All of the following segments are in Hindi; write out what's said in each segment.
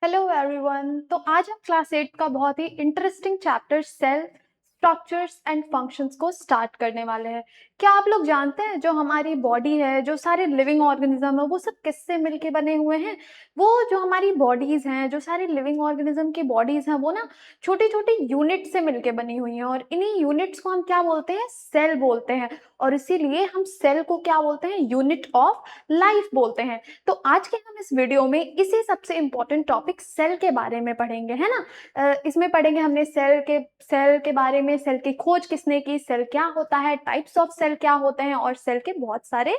Hello everyone. तो आज हम क्लास 8 का बहुत ही interesting chapter cell structures and functions को स्टार्ट करने वाले हैं। क्या आप लोग जानते हैं जो हमारी बॉडी है, जो सारे लिविंग ऑर्गेनिज्म है, वो सब किससे मिलके बने हुए हैं? वो जो हमारी बॉडीज हैं, जो सारे लिविंग ऑर्गेनिज्म की बॉडीज हैं, वो ना छोटी छोटी यूनिट से मिलके बनी हुई हैं और इन्हीं यूनिट्स को हम क्या बोलते हैं? सेल बोलते हैं। और इसीलिए हम सेल को क्या बोलते हैं? यूनिट ऑफ लाइफ बोलते हैं। तो आज के हम इस वीडियो में इसी सबसे इंपॉर्टेंट टॉपिक सेल के बारे में पढ़ेंगे, है ना। इसमें पढ़ेंगे हमने सेल के बारे में, सेल की खोज किसने की, सेल क्या होता है, टाइप्स ऑफ सेल क्या होते हैं और सेल के बहुत सारे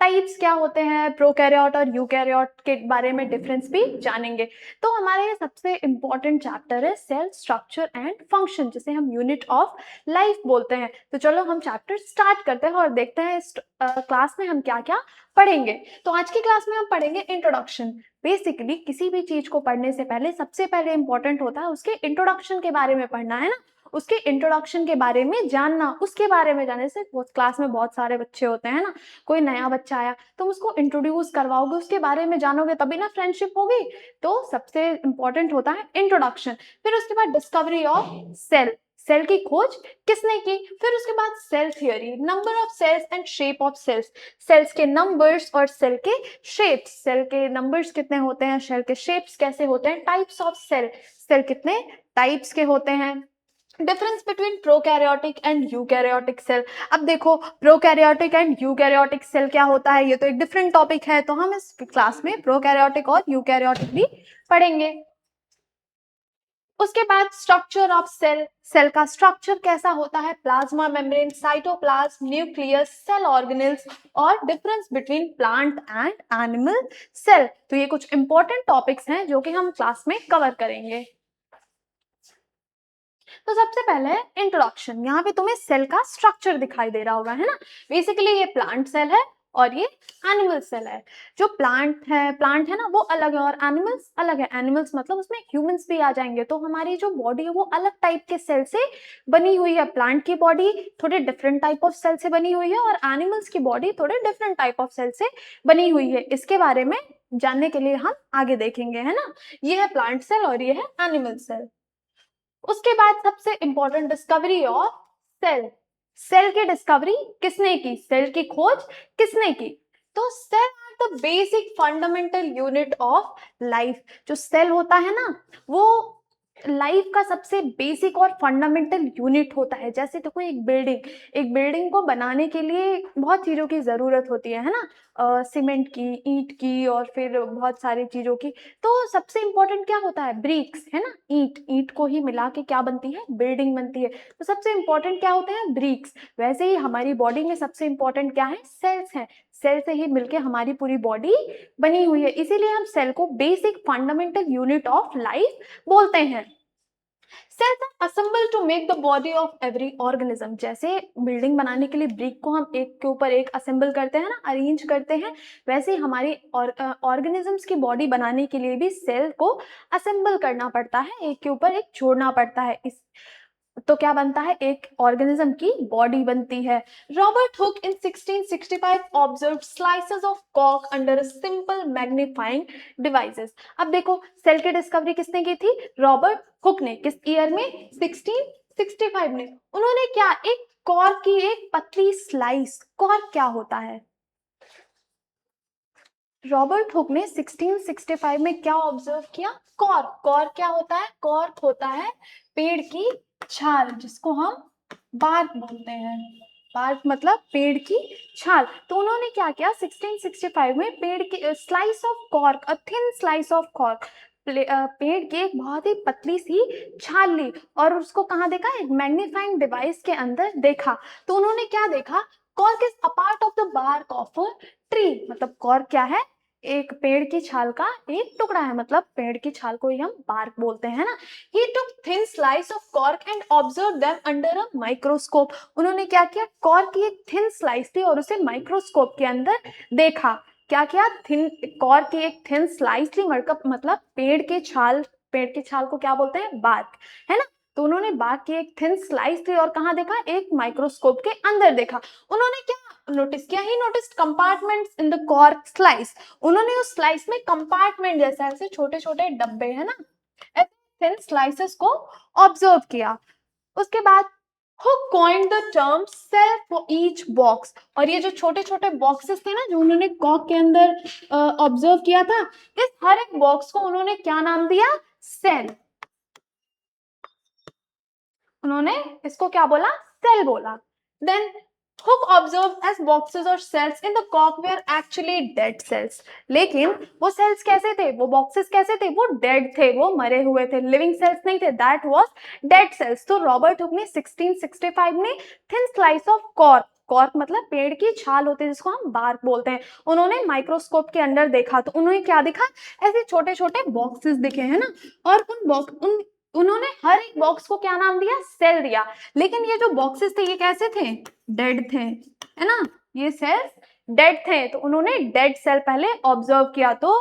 टाइप्स क्या होते हैं, प्रोकैरियोट और यूकैरियोट के बारे में डिफरेंस भी जानेंगे। तो हमारा ये सबसे इंपॉर्टेंट चैप्टर है सेल स्ट्रक्चर एंड फंक्शन, जिसे हम यूनिट ऑफ लाइफ बोलते हैं। तो चलो हम चैप्टर स्टार्ट करते हैं और देखते हैं इस क्लास में हम क्या क्या पढ़ेंगे। तो आज की क्लास में हम पढ़ेंगे इंट्रोडक्शन। बेसिकली किसी भी चीज को पढ़ने से पहले सबसे पहले इंपॉर्टेंट होता है उसके इंट्रोडक्शन के बारे में पढ़ना, है ना। उसके इंट्रोडक्शन के बारे में जानना, उसके बारे में जानने से क्लास में बहुत सारे बच्चे होते हैं ना, कोई नया बच्चा आया तुम उसको इंट्रोड्यूस करवाओगे, उसके बारे में जानोगे, तभी ना फ्रेंडशिप होगी। तो सबसे इंपॉर्टेंट होता है इंट्रोडक्शन। फिर उसके बाद डिस्कवरी ऑफ सेल, सेल की खोज किसने की। फिर उसके बाद cell theory, number of cells and shape of cells, cells के नंबर्स और सेल के शेप्स, सेल के नंबर्स कितने होते हैं, सेल के शेप्स कैसे होते हैं, टाइप्स ऑफ सेल, सेल कितने टाइप्स के होते हैं, difference between prokaryotic and eukaryotic cell. अब देखो प्रोकैरियोटिक एंड यूकैरियोटिक सेल क्या होता है, ये तो एक डिफरेंट टॉपिक है, तो हम इस क्लास में प्रोकैरियोटिक और यूकैरियोटिक भी पढ़ेंगे। उसके बाद स्ट्रक्चर ऑफ सेल, सेल का स्ट्रक्चर कैसा होता है, plasma membrane, cytoplasm, nucleus, cell organelles और difference between plant and animal cell. तो ये कुछ इंपॉर्टेंट टॉपिक्स हैं जो कि हम क्लास में कवर करेंगे। तो सबसे पहले इंट्रोडक्शन, यहाँ पे तुम्हें सेल का स्ट्रक्चर दिखाई दे रहा होगा, है ना। बेसिकली ये प्लांट सेल है और ये एनिमल सेल है। जो प्लांट है ना वो अलग है और एनिमल्स अलग है। एनिमल्स मतलब उसमें ह्यूमंस भी आ जाएंगे। तो हमारी जो बॉडी है वो अलग टाइप के सेल से बनी हुई है। प्लांट की बॉडी थोड़े डिफरेंट टाइप ऑफ सेल से बनी हुई है और एनिमल्स की बॉडी थोड़े डिफरेंट टाइप ऑफ सेल से बनी हुई है। इसके बारे में जानने के लिए हम आगे देखेंगे, है ना। ये है प्लांट सेल और ये है एनिमल सेल। उसके बाद सबसे important discovery of cell, cell की डिस्कवरी किसने की, सेल की खोज किसने की। तो cell are the basic fundamental unit of life. जो सेल होता है ना वो लाइफ का सबसे बेसिक और फंडामेंटल यूनिट होता है। जैसे देखो एक बिल्डिंग को बनाने के लिए बहुत चीजों की जरूरत होती है ना, सीमेंट की, ईंट की और फिर बहुत सारी चीजों की। तो सबसे इंपॉर्टेंट क्या होता है, ब्रिक्स, है ना। ईंट को ही मिला के क्या बनती है, बिल्डिंग बनती है। तो सबसे इंपॉर्टेंट क्या होते हैं, ब्रिक्स। वैसे ही हमारी बॉडी में सबसे इंपॉर्टेंट क्या है, सेल्स हैं। सेल से ही मिलके हमारी पूरी बॉडी बनी हुई है। इसीलिए हम सेल को basic fundamental unit of life बोलते हैं। Cells are assemble to make the body of every organism. जैसे बिल्डिंग बनाने के लिए ब्रिक को हम एक के ऊपर एक असेंबल करते हैं ना, अरेंज करते हैं, वैसे ही हमारी ऑर्गेनिजम्स की बॉडी बनाने के लिए भी सेल को असेंबल करना पड़ता है, एक के ऊपर एक जोड़ना पड़ता है। इस तो क्या बनता है, एक ऑर्गेनिज्म की बॉडी बनती है। Robert Hooke in 1665 observed slices of cork under a simple magnifying devices. अब देखो सेल की डिस्कवरी किसने की थी, रॉबर्ट हुक ने। किस ईयर में, 1665 में। उन्होंने क्या, एक कॉर्क की एक पतली स्लाइस, कॉर्क क्या होता है, रॉबर्ट हुक ने 1665 में क्या ऑब्जर्व किया, कॉर्क। कॉर्क क्या होता है, कॉर्क होता है पेड़ की छाल, जिसको हम बार्क बोलते हैं। बार्क मतलब पेड़ की छाल। तो उन्होंने क्या किया, 1665 में पेड़ की slice of cork, a thin slice of cork, पेड़ की एक बहुत ही पतली सी छाल ली और उसको कहाँ देखा, एक मैग्नीफाइंग डिवाइस के अंदर देखा। तो उन्होंने क्या देखा, cork is a part of the bark of a tree. मतलब कॉर्क क्या है, एक पेड़ की छाल का एक टुकड़ा है, मतलब पेड़ की छाल को ही हम बार्क बोलते हैं ना। He took thin slice of cork and observed them under a microscope. उन्होंने क्या किया, कॉर्क की एक थिन स्लाइस थी और उसे माइक्रोस्कोप के अंदर देखा। क्या किया, थिन कॉर्क की एक थिन स्लाइस थी, मतलब पेड़ की छाल को क्या बोलते हैं, बार्क, है ना। तो उन्होंने बाग की एक थिन स्लाइस थी और कहाँ देखा, एक माइक्रोस्कोप के अंदर देखा। उन्होंने क्या नोटिस किया, ही noticed compartments in the cork slice. उन्होंने उस स्लाइस में कंपार्टमेंट जैसा ऐसे छोटे छोटे डब्बे है ना, ऐसे थिन स्लाइसेस को ऑब्जर्व किया। उसके बाद who coined the term cell for each box, और ये जो छोटे छोटे बॉक्सेस थे ना जो उन्होंने कॉक के अंदर ऑब्जर्व किया था, इस हर एक बॉक्स को उन्होंने क्या नाम दिया, सेल। उन्होंने इसको क्या बोला, सेल बोला। Then Hook observed as boxes or cells in the cock were actually dead cells. लेकिन वो cells कैसे थे, वो boxes कैसे थे, वो dead थे, वो मरे हुए थे, living cells नहीं थे, that was dead cells। तो रॉबर्ट हुक ने 1665 में thin slice of cork, cork मतलब पेड़ की छाल होती है जिसको हम बार्क बोलते हैं, उन्होंने माइक्रोस्कोप के अंदर देखा तो उन्होंने क्या देखा, ऐसे छोटे छोटे बॉक्सेस दिखे है ना, और उन्होंने हर एक बॉक्स को क्या नाम दिया, सेल दिया। लेकिन ये जो बॉक्सेस थे ये कैसे थे, डेड थे, है ना, ये सेल्स डेड थे, तो उन्होंने डेड सेल पहले ऑब्जर्व किया। तो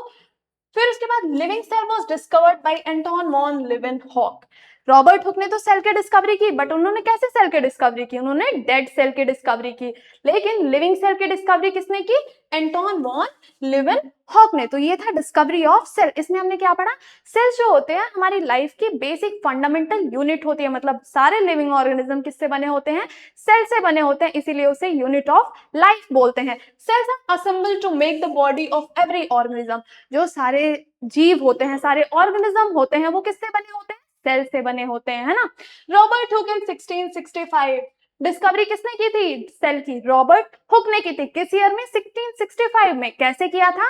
फिर उसके बाद living cell was discovered by Anton von Leeuwenhoek. Robert Hooke ने तो सेल की डिस्कवरी की, बट उन्होंने कैसे सेल की डिस्कवरी की, उन्होंने डेड सेल की डिस्कवरी की। लेकिन लिविंग सेल की डिस्कवरी किसने की, एंटोन वॉन लीवेनहॉक ने। तो ये था डिस्कवरी ऑफ सेल। इसमें हमने क्या पढ़ा, सेल्स जो होते हैं हमारी लाइफ की बेसिक फंडामेंटल यूनिट होती है, मतलब सारे लिविंग ऑर्गेनिज्म किससे बने होते हैं, सेल से बने होते हैं, इसीलिए उसे यूनिट ऑफ लाइफ बोलते हैं। Cells are assembled to make the body of every organism. जो सारे जीव होते हैं, सारे ऑर्गेनिज्म होते हैं, वो किससे बने होते हैं, सेल से बने होते हैं, है ना। रॉबर्ट हुक इन 1665, डिस्कवरी किसने की थी, सेल की, रॉबर्ट हुक ने की थी। किस ईयर में, 1665 में। कैसे किया था,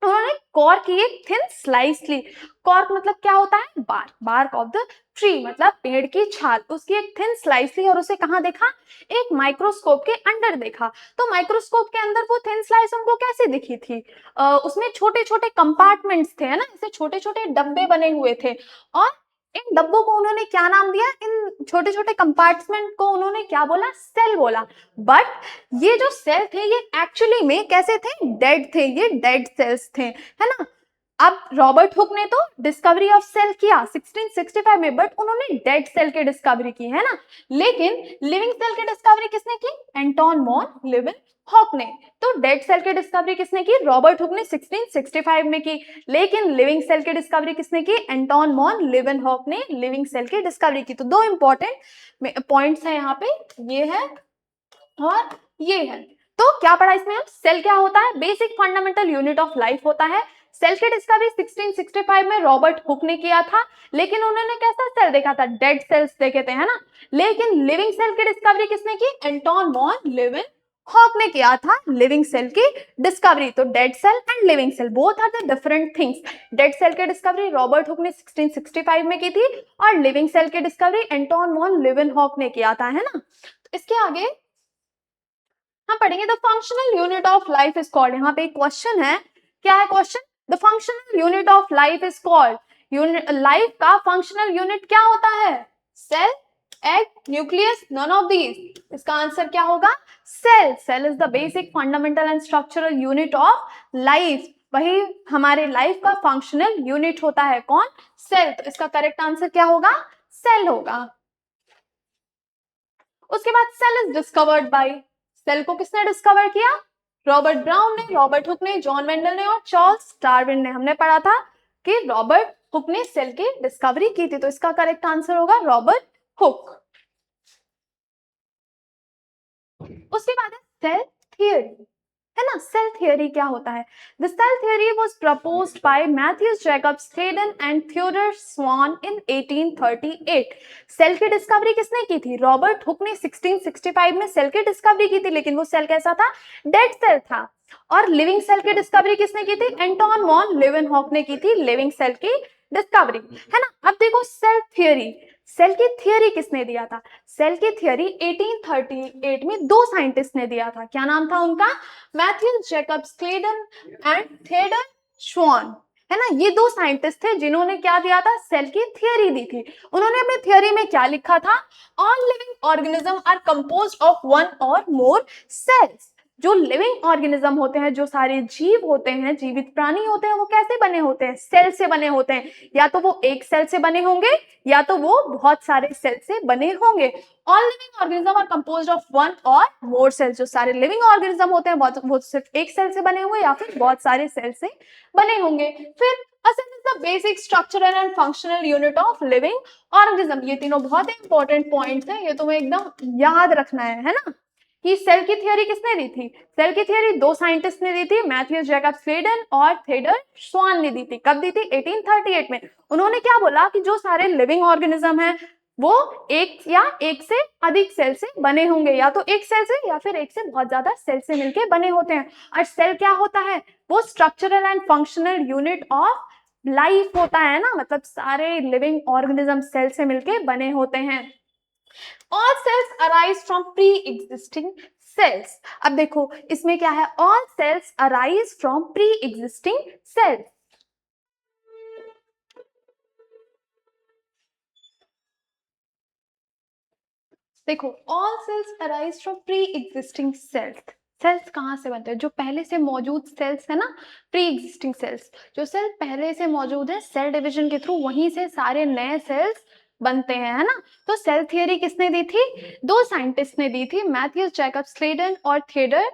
उन्होंने कॉर्क की एक थिन स्लाइस ली। कॉर्क मतलब क्या होता है, bark, bark of the tree मतलब पेड़ की छाल, उसकी एक थिन स्लाइस ली और उसे कहाँ देखा, एक माइक्रोस्कोप के अंदर देखा। तो माइक्रोस्कोप के अंदर वो थिन स्लाइस उनको कैसे दिखी थी, उसमें छोटे छोटे कंपार्टमेंट्स थे, है ना, ऐसे छोटे छोटे डब्बे बने हुए थे, और इन डब्बों को उन्होंने क्या नाम दिया, इन छोटे छोटे कंपार्टमेंट को उन्होंने क्या बोला, सेल बोला। बट ये जो सेल थे ये एक्चुअली में कैसे थे, डेड थे, ये डेड सेल्स थे, है ना। अब रॉबर्ट हुक ने तो डिस्कवरी ऑफ सेल किया 1665 में, बट उन्होंने डेड सेल की डिस्कवरी की, है ना। लेकिन लिविंग सेल की डिस्कवरी किसने की, एंटोन वॉन लीवेनहॉक ने। तो डेड सेल की डिस्कवरी किसने की, रॉबर्ट हुक ने 1665 में की। लेकिन लिविंग सेल की डिस्कवरी किसने की, एंटोन वॉन लीवेनहॉक ने लिविंग सेल की डिस्कवरी की। तो दो इंपॉर्टेंट पॉइंट्स है यहाँ पे, ये है और ये है। तो क्या पढ़ा इसमें हम, सेल क्या होता है, basic fundamental unit of life होता है। सेल की डिस्कवरी 1665 में रॉबर्ट हुक ने किया था, लेकिन उन्होंने कैसा सेल देखा था, डेड सेल्स देखे थे, है ना। लेकिन लिविंग सेल की डिस्कवरी किसने की, एंटोन वॉन लीवेनहॉक ने किया था लिविंग सेल की डिस्कवरी। तो dead cell and living cell both are the different things. Dead cell की डिस्कवरी रॉबर्ट हुक ने 1665 में की थी और लिविंग सेल की डिस्कवरी एंटोन वॉन लीवेनहॉक ने किया था, है ना। तो इसके आगे हम पढ़ेंगे the functional unit of life is called. यहाँ पे एक क्वेश्चन है, क्या है question, the functional unit of life is called, unit life का फंक्शनल यूनिट क्या होता है, cell, egg, nucleus, none of these. इसका आंसर क्या होगा, cell. Cell is the basic fundamental and structural unit of life, वही हमारे लाइफ का फंक्शनल यूनिट होता है, कौन, सेल। तो इसका करेक्ट आंसर क्या होगा, सेल होगा। उसके बाद cell is discovered by, cell को किसने डिस्कवर किया, रॉबर्ट ब्राउन ने, रॉबर्ट हुक ने, जॉन मेंडल ने और चार्ल्स डार्विन ने। हमने पढ़ा था कि रॉबर्ट हुक ने सेल की डिस्कवरी की थी, तो इसका करेक्ट आंसर होगा रॉबर्ट हुक। उसके बाद है सेल थियरी, है ना। सेल थियरी क्या होता है, the cell theory was proposed by Matthews Jacobs Hayden and Theodor Schwann in 1838। Cell की डिस्कवरी किसने की थी, रॉबर्ट हुक ने 1665 में सेल की डिस्कवरी की थी, लेकिन वो सेल कैसा था, डेड सेल था। और लिविंग सेल की डिस्कवरी किसने की थी, एंटोन वॉन लीवेनहॉक ने की थी लिविंग सेल की डिस्कवरी, है ना। अब देखो सेल थियरी, सेल की थियरी किसने दिया था, सेल की थियरी 1838 में दो साइंटिस्ट ने दिया था। क्या नाम था उनका, Matthews Jacobs Hayden and Theodor Schwann, है ना। ये दो साइंटिस्ट थे जिन्होंने क्या दिया था, सेल की थियरी दी थी। उन्होंने अपनी थियरी में क्या लिखा था, all living organism are composed of one or more cells. जो लिविंग ऑर्गेनिज्म होते हैं, जो सारे जीव होते हैं, जीवित प्राणी होते हैं, वो कैसे बने होते हैं? सेल से बने होते हैं। या तो वो एक सेल से बने होंगे या तो वो बहुत सारे सेल से बने होंगे। All living organism are composed of one or more cells. जो सारे लिविंग ऑर्गेनिज्म होते हैं वो सिर्फ एक सेल से बने होंगे या फिर बहुत सारे सेल से बने होंगे। फिर a cell is the basic structural and functional unit of living organism। ये तीनों बहुत इंपॉर्टेंट पॉइंट्स हैं, ये तुम्हें एकदम याद रखना है ना। कि सेल की थियरी किसने दी थी? सेल की थियरी दो साइंटिस्ट ने दी थी, मैथ्यू जैकब स्लेडन और थियोडर स्वान ने दी थी। कब दी थी? 1838 में। उन्होंने क्या बोला कि जो सारे लिविंग ऑर्गेनिज्म है वो एक या एक से अधिक सेल से बने होंगे, या तो एक सेल से या फिर एक से बहुत ज्यादा सेल से मिलके बने होते हैं। और सेल क्या होता है? वो structural and functional unit of life होता है ना, मतलब सारे लिविंग ऑर्गेनिज्म सेल से मिलके बने होते हैं। All cells arise from pre existing cells. अब देखो इसमें क्या है? All cells arise from pre existing cells. देखो all cells arise from pre existing cells. Cells कहाँ से बनते हैं? जो पहले से मौजूद सेल्स है ना, प्री एग्जिस्टिंग सेल्स। जो सेल पहले से मौजूद है, सेल डिवीजन के थ्रू वहीं से सारे नए सेल्स बनते हैं, है ना। तो सेल थियरी किसने दी थी? दो साइंटिस्ट ने दी थी, मैथ्यू जैकब स्लेडन और थियोडर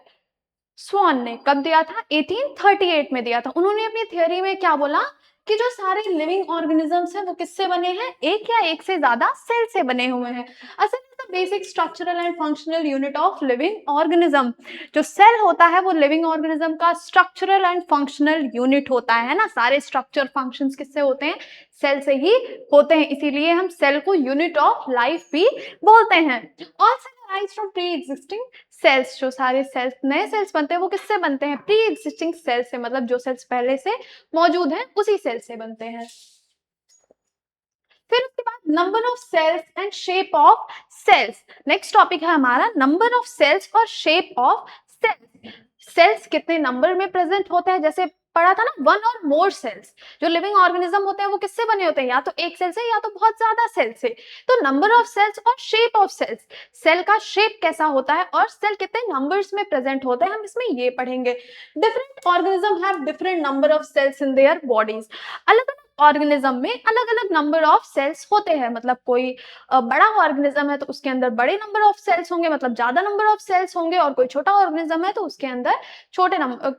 स्वान ने। कब दिया था? 1838 में दिया था। उन्होंने अपनी थियरी में क्या बोला कि जो सारे लिविंग ऑर्गेनिजम्स हैं वो किससे बने हैं? एक या एक से ज्यादा सेल से बने हुए हैं। असल में basic structural and functional unit of living organism. जो सेल होता है वो लिविंग ऑर्गेनिज्म का स्ट्रक्चरल एंड फंक्शनल यूनिट होता है ना। सारे स्ट्रक्चर फंक्शंस किससे होते हैं? सेल से ही होते हैं, इसीलिए हम सेल को यूनिट ऑफ लाइफ भी बोलते हैं। All cell arise from pre existing cells. जो सारे सेल्स नए सेल्स बनते हैं वो किससे बनते हैं? प्री एग्जिस्टिंग सेल से, मतलब जो सेल्स पहले से मौजूद हैं उसी सेल से बनते हैं। फिर उसके बाद number of cells and shape of cells. Next topic है हमारा नंबर ऑफ सेल्स और शेप ऑफ सेल्स। सेल्स कितने नंबर में प्रेजेंट होते हैं? जैसे पढ़ा था ना, वन और मोर सेल्स। जो लिविंग ऑर्गेनिज्म होते हैं वो किससे बने होते हैं? या तो एक सेल से या तो बहुत ज्यादा सेल से। तो नंबर ऑफ सेल्स और शेप ऑफ सेल्स। सेल का शेप कैसा होता है और सेल कितने नंबर्स में प्रेजेंट होते हैं, हम इसमें ये पढ़ेंगे। Different organism have different number of cells in their bodies. अलग अलग ऑर्गेनिज्म में अलग अलग नंबर ऑफ सेल्स होते हैं। मतलब कोई बड़ा ऑर्गेनिज्म है तो उसके अंदर बड़े नंबर ऑफ सेल्स होंगे, मतलब ज्यादा नंबर ऑफ सेल्स होंगे। और कोई छोटा ऑर्गेनिज्म है तो उसके अंदर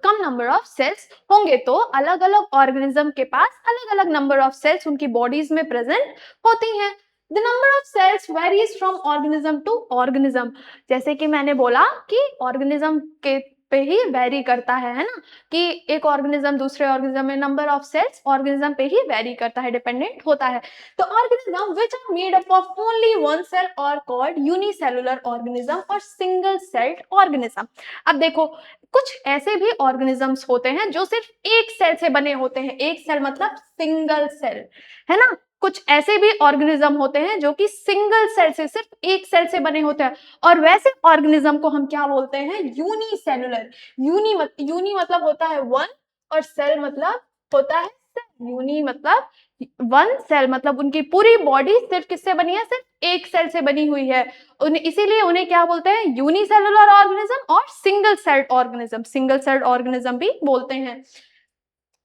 कम नंबर ऑफ सेल्स होंगे। तो अलग अलग ऑर्गेनिज्म के पास अलग अलग नंबर ऑफ सेल्स उनकी बॉडीज में प्रेजेंट होती हैं। The number of cells varies from organism to organism. जैसे कि मैंने बोला कि ऑर्गेनिज्म के पे ही वेरी करता है ना, कि एक ऑर्गेनिज्म दूसरे ऑर्गेनिज्म में नंबर ऑफ सेल्स ऑर्गेनिज्म पे ही वेरी करता है, डिपेंडेंट होता है। तो organism which are made up of only one cell are called unicellular organism or single celled organism. अब देखो कुछ ऐसे भी ऑर्गेनिजम्स होते हैं जो सिर्फ एक सेल से बने होते हैं। एक सेल मतलब सिंगल सेल, है ना। कुछ ऐसे भी ऑर्गेनिज्म होते हैं जो कि सिंगल सेल से, सिर्फ एक सेल से बने होते हैं। और वैसे ऑर्गेनिज्म को हम क्या बोलते हैं? यूनिसेलुलर। यूनी मतलब होता है वन और सेल मतलब होता है सेल। यूनी मतलब वन, सेल मतलब उनकी पूरी बॉडी सिर्फ किससे बनी है? सिर्फ एक सेल से बनी हुई है। इसीलिए उन्हें क्या बोलते हैं? Unicellular organism or single celled organism. Single celled organism भी बोलते हैं।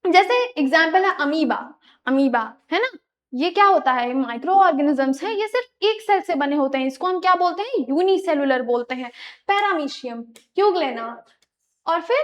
जैसे एग्जाम्पल है अमीबा। अमीबा है ना, ये क्या होता है? माइक्रो ऑर्गेनिजम्स है, ये सिर्फ एक सेल से बने होते हैं, इसको हम क्या बोलते हैं? यूनिसेलुलर बोलते हैं। पैरामीशियम, यूग्लेना और फिर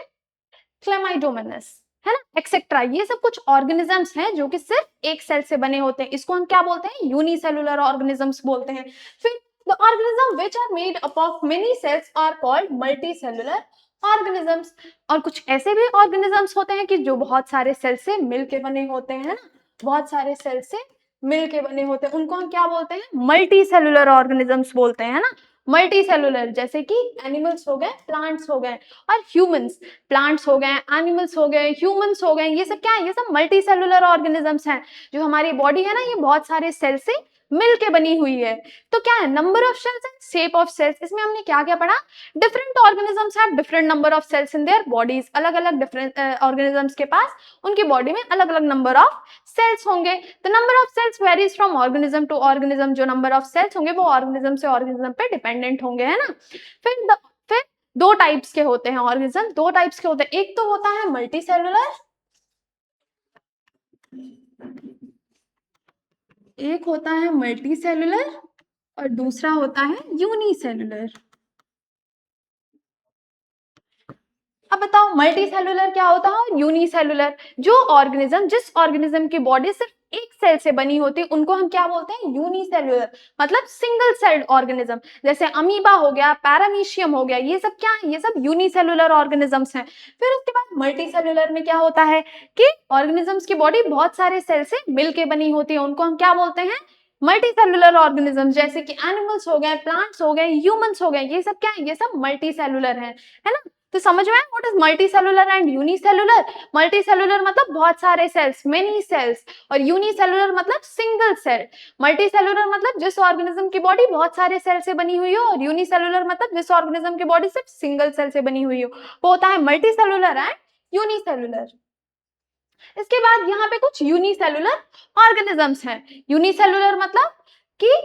क्लेमाइडोमोनास, है ना, एक्सेट्रा। ये सब कुछ ऑर्गेनिजम्स हैं जो कि सिर्फ एक सेल से बने होते हैं, इसको हम क्या बोलते हैं? यूनिसेलुलर ऑर्गेनिजम्स बोलते हैं। फिर the organism which are made up of many cells are called multicellular organisms. और कुछ ऐसे भी ऑर्गेनिजम्स होते हैं कि जो बहुत सारे सेल से मिलके बने होते हैं ना, बहुत सारे सेल से मिलके बने होते हैं, उनको हम क्या बोलते हैं? मल्टी सेलुलर ऑर्गेनिजम्स बोलते हैं ना। मल्टी सेलुलर जैसे कि एनिमल्स हो गए, प्लांट्स हो गए और ह्यूमंस। प्लांट्स हो गए, एनिमल्स हो गए, ह्यूमंस हो गए, ये सब क्या है? ये सब मल्टी सेलुलर ऑर्गेनिजम्स हैं। जो हमारी बॉडी है ना, ये बहुत सारे सेल से मिलके बनी हुई है। तो क्या है? Number of cells and shape of cells. इसमें हमने क्या क्या पढ़ा? Different organisms have different number of cells in their bodies. अलग अलग डिफरेंट ऑर्गेनिजम्स के पास उनकी बॉडी में अलग अलग नंबर ऑफ सेल्स होंगे। The number of cells varies from organism to organism. जो नंबर ऑफ सेल्स होंगे वो ऑर्गेनिज्म से ऑर्गेनिज्म पे डिपेंडेंट होंगे, है ना। फिर दो टाइप्स के होते हैं ऑर्गेनिज्म, दो टाइप्स के होते हैं, एक तो होता है मल्टी सेलुलर, एक होता है मल्टी सेलुलर और दूसरा होता है यूनिसेलुलर। अब बताओ मल्टी सेलुलर क्या होता है और यूनिसेलुलर। जो ऑर्गेनिज्म, जिस ऑर्गेनिज्म की बॉडी सिर्फ एक सेल से बनी होती है उनको हम क्या बोलते हैं, यूनिसेलुलर, मतलब सिंगल सेल्ड ऑर्गेनिज्म। जैसे अमीबा हो गया, पैरामीशियम हो गया, ये सब क्या है, ये सब यूनिसेलुलर ऑर्गेनिजम्स हैं। फिर उसके बाद मल्टी सेलुलर में क्या होता है कि ऑर्गेनिजम्स की बॉडी बहुत सारे सेल से मिलके बनी होती है, उनको हम क्या बोलते हैं, मल्टी सेलुलर ऑर्गेनिज्म। जैसे कि एनिमल्स हो गए, प्लांट्स हो गए, ह्यूमंस हो गए, ये सब क्या है, ये सब मल्टी सेलुलर है ना। तो समझ में आया what is multi cellular and unicellular. Multi cellular मतलब बहुत सारे सेल्स, मेनी सेल्स, और यूनिसेलुलर मतलब सिंगल सेल। मल्टी सेलुलर मतलब जिस ऑर्गेनिज्म की बॉडी बहुत सारे सेल से बनी हुई हो, और यूनिसेलुलर मतलब जिस ऑर्गेनिज्म की बॉडी सिर्फ सिंगल सेल से बनी हुई हो, वो होता है मल्टी सेलुलर एंड यूनिसेलुलर। इसके बाद यहाँ पे कुछ यूनिसेलुलर ऑर्गेनिजम्स हैं। यूनिसेलुलर मतलब कि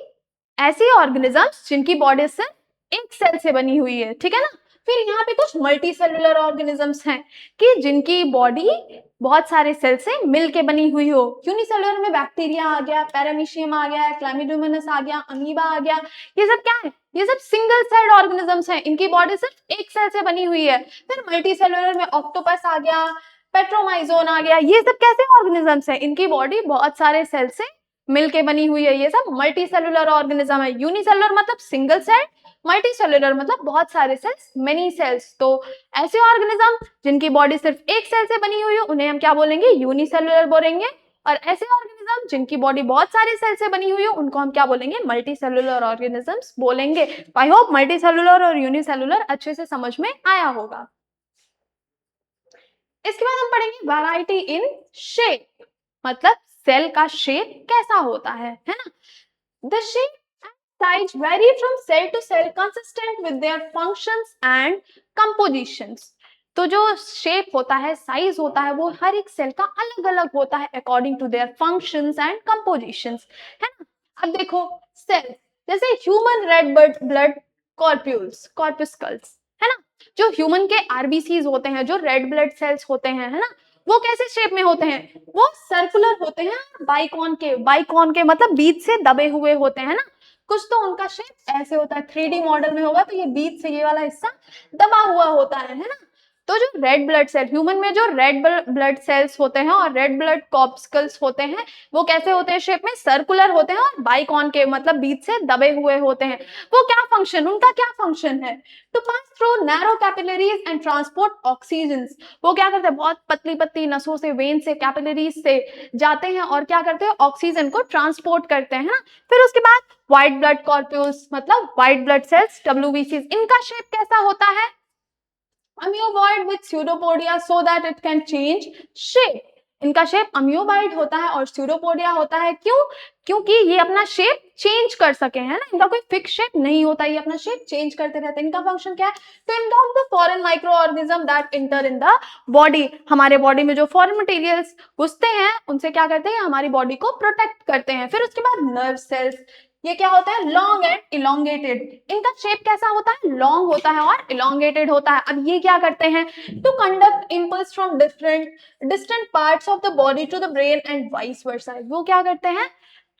ऐसी ऑर्गेनिजम्स जिनकी बॉडी सिर्फ एक सेल से बनी हुई है, ठीक है ना। फिर यहाँ पे कुछ मल्टी सेलुलर ऑर्गेनिजम्स हैं कि जिनकी बॉडी बहुत सारे सेल से मिलके बनी हुई हो। यूनिसेलुलर में बैक्टीरिया आ गया, पैरामीशियम आ गया, क्लैमिडोमोनास आ गया, अमीबा आ गया, ये सब क्या है, ये सब सिंगल सेल्ड ऑर्गेनिजम्स हैं, इनकी बॉडी सिर्फ एक सेल से बनी हुई है। फिर मल्टी सेलुलर में ऑक्टोपस आ गया, पेट्रोमाइजोन आ गया, ये सब कैसे ऑर्गेनिजम्स हैं, इनकी बॉडी बहुत सारे सेल से मिलके बनी हुई है, ये सब मल्टी सेलुलर ऑर्गेनिज्म है। यूनिसेलुलर मतलब सिंगल सेल, मल्टी सेलुलर मतलब बहुत सारे सेल्स, मेनी सेल्स। तो ऐसे ऑर्गेनिज्म जिनकी बॉडी सिर्फ एक सेल से बनी हुई हो उन्हें हम क्या बोलेंगे, यूनिसेलुलर बोलेंगे। और ऐसे ऑर्गेनिज्म जिनकी बॉडी बहुत सारे सेल से बनी हुई हो उनको हम क्या बोलेंगे, मल्टी सेलुलर ऑर्गेनिजम्स बोलेंगे। आई होप मल्टी सेलुलर और यूनिसेलुलर अच्छे से समझ में आया होगा। इसके बाद हम पढ़ेंगे वैरायटी इन शेप, मतलब सेल का शेप कैसा होता है ना। The shape size vary from cell to cell consistent with their functions and compositions। तो जो शेप होता है, साइज होता है, वो हर एक सेल का अलग अलग होता है according to their functions and compositions, है ना। अब देखो सेल, जैसे ह्यूमन रेड ब्लड कॉर्पस्कल्स, है ना। जो ह्यूमन के आरबीसीज होते हैं, जो रेड ब्लड सेल्स होते हैं, है ना, वो कैसे शेप में होते हैं, वो सर्कुलर होते हैं, बाइकॉन के मतलब बीच से दबे हुए होते हैं ना। कुछ तो उनका शेप ऐसे होता है, 3D मॉडल में होगा तो ये बीच से ये वाला हिस्सा दबा हुआ होता है ना। तो जो रेड ब्लड सेल, ह्यूमन में जो रेड ब्लड सेल्स होते हैं और रेड ब्लड कॉर्पस्कल्स होते हैं, वो कैसे होते हैं, शेप में सर्कुलर होते हैं और बाइकॉन के मतलब बीच से दबे हुए होते हैं। वो क्या फंक्शन, उनका क्या फंक्शन है, to pass through narrow capillaries and transport oxygen. वो क्या करते हैं, बहुत पतली पतली नसों से, वेन से, कैपिलरीज से जाते हैं और क्या करते हैं, ऑक्सीजन को ट्रांसपोर्ट करते हैं ना। फिर उसके बाद व्हाइट ब्लड कॉर्प्यूल्स मतलब व्हाइट ब्लड सेल्स, WBCs, इनका शेप कैसा होता है, amoeboid with pseudopodia so that it can change shape. इनका शेप अम्यूबॉइड होता है और स्यूडोपोडिया होता है, क्यों, क्योंकि ये अपना शेप चेंज कर सके, है ना। इनका कोई फिक्स शेप नहीं होता, ये अपना शेप चेंज करते रहते हैं। इनका फंक्शन क्या है, तो इनका the foreign micro organism that inter in the body, हमारे बॉडी में जो फॉरेन मटेरियल्स घुसते हैं उनसे क्या करते हैं, हमारी बॉडी को प्रोटेक्ट करते हैं। फिर उसके बाद नर्व सेल्स, ये क्या होता है, लॉन्ग एंड इलोंगेटेड। इनका शेप कैसा होता है, लॉन्ग होता है और इलोंगेटेड होता है। अब ये क्या करते हैं, to conduct impulse from distant parts of the body to the brain and vice versa. वो क्या करते हैं,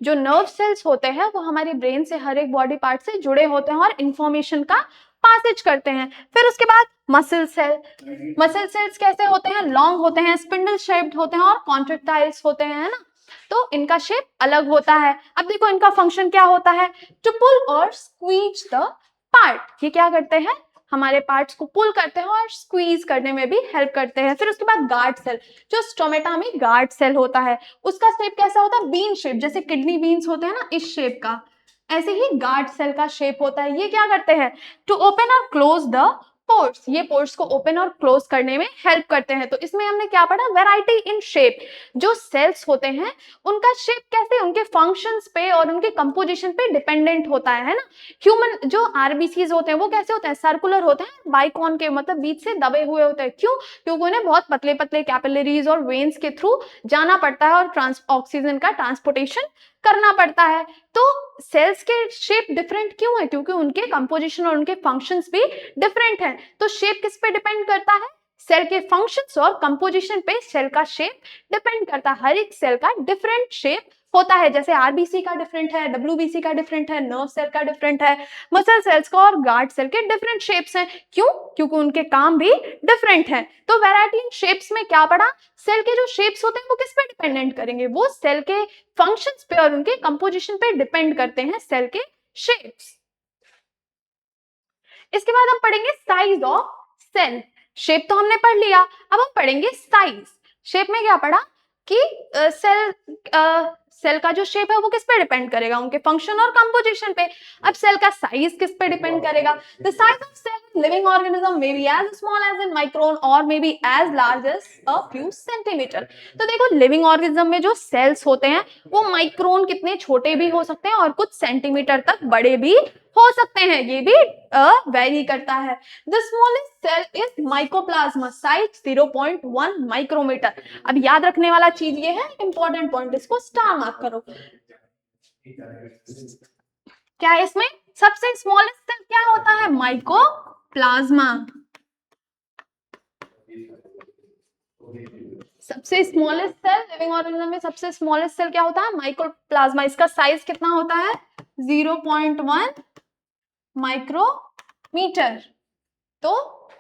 जो नर्व सेल्स होते हैं वो हमारे ब्रेन से हर एक बॉडी पार्ट से जुड़े होते हैं और इंफॉर्मेशन का पासेज करते हैं। फिर उसके बाद मसल सेल्स कैसे होते हैं, लॉन्ग होते हैं, स्पिंडल शेप्ड होते हैं और कॉन्ट्रेक्टाइल्स होते हैं, है ना। तो इनका शेप अलग होता है। अब देखो इनका फंक्शन क्या होता है, टू पुल और स्क्वीज द पार्ट। ये क्या करते हैं, हमारे पार्ट्स को पुल करते हैं और स्क्वीज करने में भी हेल्प करते हैं। फिर उसके बाद गार्ड सेल, जो स्टोमेटा में गार्ड सेल होता है, उसका शेप कैसा होता है, बीन शेप, जैसे किडनी बीन्स होते हैं ना, इस शेप का, ऐसे ही गार्ड सेल का शेप होता है। ये क्या करते हैं, टू ओपन और क्लोज द पोर्स, ये पोर्स को ओपन और क्लोज करने में हेल्प करते हैं। तो इसमें हमने क्या पढ़ा, वैरायटी इन शेप। जो सेल्स होते हैं उनका शेप कैसे, उनके फंक्शंस पे और उनके कंपोजिशन पे डिपेंडेंट होता है ना। ह्यूमन जो आरबीसीज होते हैं वो कैसे होते हैं, सर्कुलर होते हैं, बाइकॉन के मतलब बीच से दबे हुए होते हैं। क्यों, क्योंकि उन्हें बहुत पतले पतले कैपिलरीज और वेन्स के थ्रू जाना पड़ता है और ऑक्सीजन का ट्रांसपोर्टेशन करना पड़ता है। तो सेल्स के शेप डिफरेंट क्यों है? क्योंकि उनके कंपोजिशन और उनके फंक्शंस भी डिफरेंट हैं। तो शेप किस पे डिपेंड करता है? सेल के फंक्शंस और कंपोजिशन पे सेल का शेप डिपेंड करता है। हर एक सेल का डिफरेंट शेप होता है, जैसे आरबीसी का डिफरेंट है, डब्ल्यूबीसी का डिफरेंट है, नर्व सेल का डिफरेंट है, मसल सेल्स का और गार्ड सेल के डिफरेंट शेप्स हैं। क्यों? क्योंकि उनके काम भी डिफरेंट है। तो वैरायटी इन शेप्स में क्या पढ़ा? सेल के जो शेप्स होते हैं वो किस पे डिपेंडेंट करेंगे? वो सेल के फंक्शंस पे और उनके कंपोजिशन पे डिपेंड करते हैं सेल के शेप्स। इसके बाद हम पढ़ेंगे साइज ऑफ सेल। शेप तो हमने पढ़ लिया, अब हम पढ़ेंगे साइज। शेप में क्या पढ़ा कि सेल का जो शेप है वो किस पे डिपेंड करेगा? उनके फंक्शन और कंपोजिशन पे। अब सेल का साइज किस पे डिपेंड करेगा? The size of cell in living organism may be as small as in micron और may be as large as a few centimetre. तो देखो, लिविंग ऑर्गेनिज्म में जो सेल्स होते हैं वो माइक्रोन कितने छोटे भी हो सकते हैं और कुछ सेंटीमीटर तक बड़े भी हो सकते हैं, ये भी वेरी करता है। The smallest cell is mycoplasma, size 0.1 micrometre. अब याद रखने वाला चीज ये है, इंपॉर्टेंट पॉइंट, इसको स्टार मार्क करो। क्या है इसमें? सबसे स्मॉलेस्ट सेल क्या होता है? माइकोप्लाज्मा। सबसे स्मॉलेस्ट सेल लिविंग ऑर्गेनिज्म में सबसे स्मॉलेस्ट सेल क्या होता है? माइकोप्लाज्मा। इसका साइज कितना होता है? 0.1 माइक्रोमीटर। तो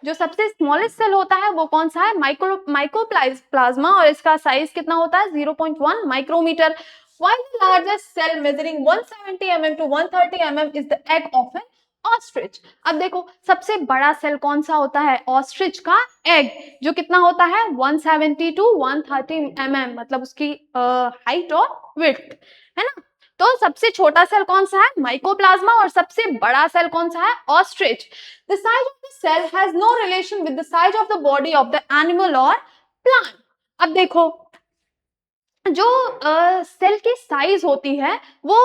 जो सबसे स्मॉलेस्ट सेल होता है वो कौन सा है? माइकोप्लाज्मा, और इसका साइज कितना होता है? 0.1 micrometer. While the largest cell measuring 170 mm to 130 mm is the egg of an ostrich. अब देखो, सबसे बड़ा सेल कौन सा होता है? ऑस्ट्रिच का एग, जो कितना होता है? 170 to 130 mm, मतलब उसकी हाइट और विड्थ, है ना। तो सबसे छोटा सेल कौन सा है? माइकोप्लाज्मा, और सबसे बड़ा सेल कौन सा है? Ostrich. The size of the cell has no relation with the size of the body of the animal or plant. अब देखो, जो सेल की साइज होती है वो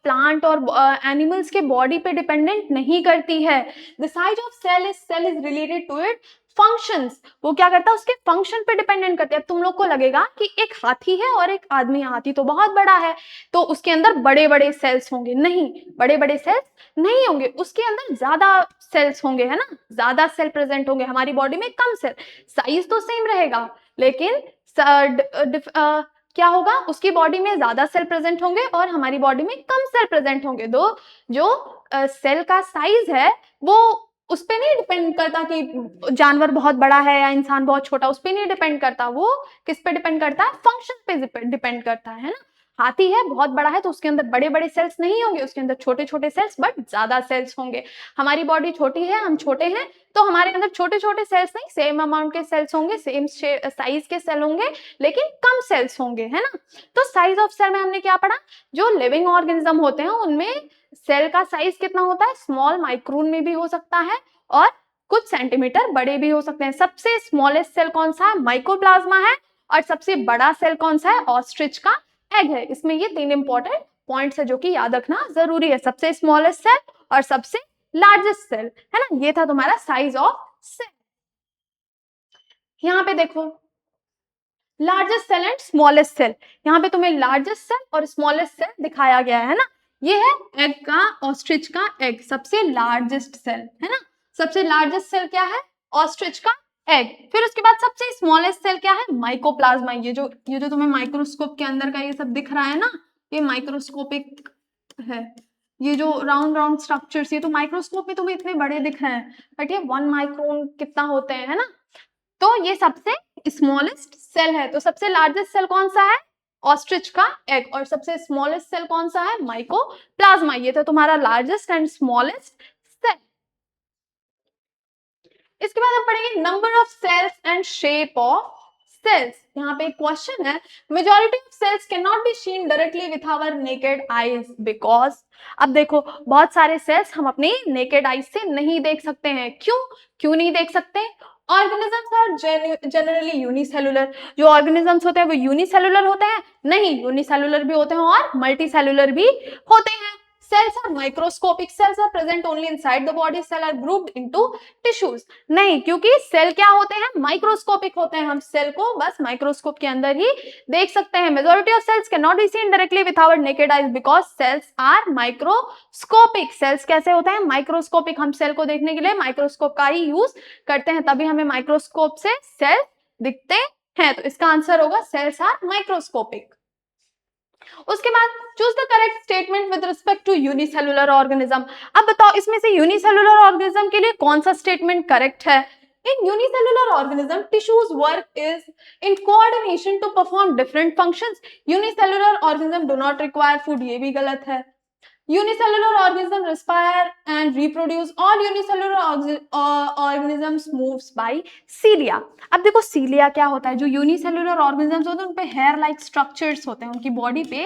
प्लांट और एनिमल्स के बॉडी पे डिपेंडेंट नहीं करती है। The size of cell is related to it functions. वो क्या करता है? उसके फंक्शन पे डिपेंडेंट करते हैं। तुम लोग को लगेगा कि एक हाथी है और एक आदमी, हाथी तो बहुत बड़ा है तो उसके अंदर बड़े बड़े सेल्स होंगे। नहीं, बड़े बड़े सेल्स नहीं होंगे, उसके अंदर ज्यादा सेल्स होंगे, है ना, ज्यादा सेल प्रेजेंट होंगे। हमारी बॉडी में कम सेल, साइज तो सेम रहेगा लेकिन क्या होगा? उसकी बॉडी में ज्यादा सेल प्रेजेंट होंगे और हमारी बॉडी में कम सेल प्रेजेंट होंगे। दो जो सेल का साइज है वो उस पे नहीं डिपेंड करता कि जानवर बहुत बड़ा है या इंसान बहुत छोटा, उस पे नहीं डिपेंड करता। वो किस पे डिपेंड करता है? फंक्शन पे डिपेंड करता है ना। हाथी है, बहुत बड़ा है, तो उसके अंदर बड़े बड़े सेल्स नहीं होंगे, उसके अंदर छोटे छोटे सेल्स बट ज्यादा सेल्स होंगे। हमारी बॉडी छोटी है, हम छोटे हैं, तो हमारे अंदर छोटे छोटे सेल्स नहीं, सेम अमाउंट के सेल्स होंगे, सेम साइज के सेल होंगे लेकिन कम सेल्स होंगे, है ना। तो साइज ऑफ सेल में हमने क्या पढ़ा? जो लिविंग ऑर्गेनिज्म होते हैं उनमें सेल का साइज कितना होता है? स्मॉल माइक्रोन में भी हो सकता है और कुछ सेंटीमीटर बड़े भी हो सकते हैं। सबसे स्मॉलेस्ट सेल कौन सा है? माइकोप्लाज्मा है। और सबसे बड़ा सेल कौन सा है? ऑस्ट्रिच का एग है। इसमें ये तीन इंपॉर्टेंट पॉइंट्स है जो कि याद रखना जरूरी है, सबसे स्मॉलेस्ट सेल और सबसे लार्जेस्ट सेल, है ना। ये था तुम्हारा साइज ऑफ सेल। यहाँ पे देखो, largest cell and smallest cell. यहाँ पे तुम्हें लार्जेस्ट सेल और स्मॉलेस्ट सेल दिखाया गया है ना। ये है एग का, ऑस्ट्रिच का एग, सबसे लार्जेस्ट सेल, है ना। सबसे लार्जेस्ट सेल क्या है? ऑस्ट्रिच का एग। फिर उसके बाद सबसे स्मॉलेस्ट सेल क्या है? माइकोप्लाज्मा। ये जो तुम्हें माइक्रोस्कोप के अंदर का ये सब दिख रहा है ना, ये माइक्रोस्कोपिक है। ये जो राउंड राउंड स्ट्रक्चर्स, ये तो माइक्रोस्कोप में तुम्हें इतने बड़े दिख रहे हैं बट ये 1 माइक्रोन कितना होते हैं, है ना। तो ये सबसे स्मॉलेस्ट सेल है। तो सबसे लार्जेस्ट सेल कौन सा है? ऑस्ट्रिच का एग। और सबसे स्मॉलेस्ट सेल कौन सा है? माइकोप्लाज्मा। ये तो तुम्हारा लार्जेस्ट एंड स्मॉलेस्ट सेल। इसके बाद हम पढ़ेंगे number of cells and shape of cells. यहाँ पे एक क्वेश्चन है, majority of cells can not be seen directly with our naked eyes because. अब देखो, बहुत सारे सेल्स हम अपनी नेकेड आईज से नहीं देख सकते हैं। क्यों नहीं देख सकते? Organisms are generally unicellular. जो ऑर्गेनिजम्स होते हैं वो यूनिसेलुलर होते हैं? नहीं, यूनिसेलुलर भी होते हैं और मल्टी सेलुलर भी होते हैं। cells are microscopic, cells are present only inside the body, cell are grouped into tissues. नहीं, क्योंकि सेल क्या होते हैं, माइक्रोस्कोपिक होते हैं, हम सेल को बस माइक्रोस्कोप के अंदर ही देख सकते हैं. Majority of cells can not be seen directly with our naked eyes because cells are microscopic. Cells कैसे होते हैं, माइक्रोस्कोपिक. हम सेल को देखने के लिए माइक्रोस्कोप का ही यूज करते हैं, तभी हमें माइक्रोस्कोप से सेल दिखते हैं. तो इसका आंसर होगा सेल्स आर माइक्रोस्कोपिक. उसके बाद choose the correct statement with respect to unicellular organism. अब बताओ इसमें से यूनिसेलुलर ऑर्गेनिज्म के लिए कौन सा स्टेटमेंट करेक्ट है. In unicellular organism tissues work is in coordination to perform different functions. Unicellular organism do not require food, ये भी गलत है. Unicellular organisms respire and reproduce. All unicellular organisms moves by cilia. अब देखो cilia क्या होता है, जो unicellular organisms होते हैं उन पे hair like structures होते हैं, उनकी बॉडी पे